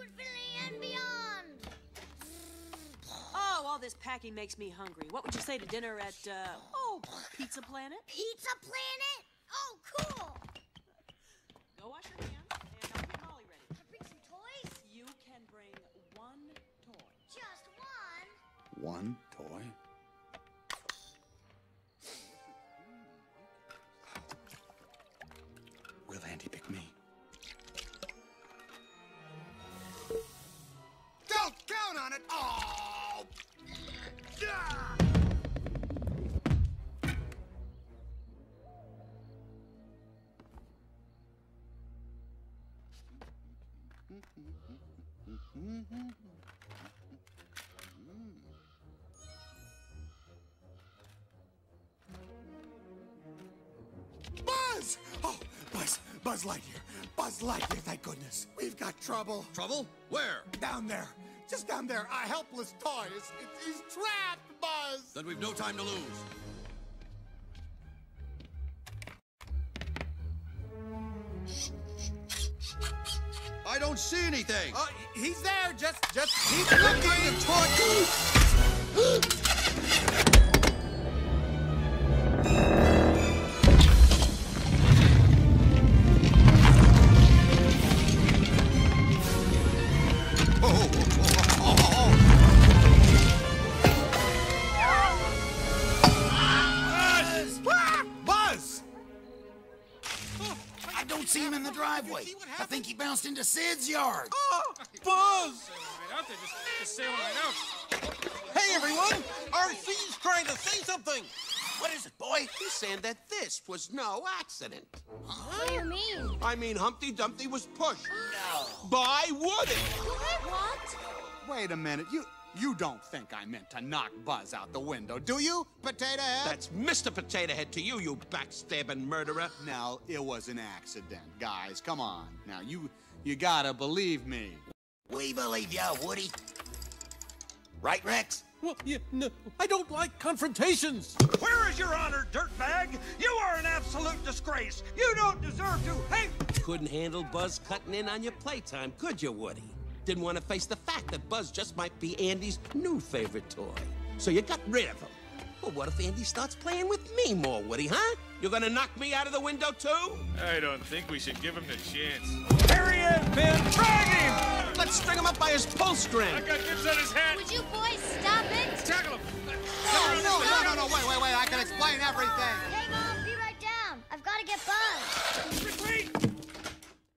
infinity and beyond. Oh, all this packing makes me hungry. What would you say to dinner at, Pizza Planet? Pizza Planet? Oh, cool. Go wash your hands, and I'll get Molly ready. Can I bring some toys? You can bring one toy. Just one? One toy? Will Andy pick me? Don't count on it! Oh! Yeah! Buzz! Oh, Buzz Lightyear. Buzz Lightyear, thank goodness. We've got trouble. Trouble? Where? Down there. Just down there. A helpless toy. He's trapped, Buzz! Then we've no time to lose. I don't see anything. He's there. Just keep looking. Buzz! I don't see him in the driveway. I think he bounced into Sid's yard. Buzz! Out there, just sailing right out. Hey, everyone! RC's trying to say something! What is it, boy? He's saying that this was no accident. What do you mean? I mean, Humpty Dumpty was pushed. No. By Woody. What? Wait a minute. You don't think I meant to knock Buzz out the window, do you, Potato Head? That's Mr. Potato Head to you, you backstabbing murderer. Now, it was an accident, guys. Come on. Now, you gotta believe me. We believe ya, Woody. Right, Rex? Well, yeah, no, I don't like confrontations. Where is your honor, dirtbag? You are an absolute disgrace. You don't deserve to. Hey! Couldn't handle Buzz cutting in on your playtime, could you, Woody? Didn't want to face the fact that Buzz just might be Andy's new favorite toy. So you got rid of him. Well, what if Andy starts playing with me more, Woody, huh? You're gonna knock me out of the window, too? I don't think we should give him the chance. There he is, Ben! Drag him! Let's string him up by his pull string. I got dibs on his hat. Would you boys stop it? Tackle him. No, wait, I can explain everything. Okay, Mom, be right down. I've got to get Buzz.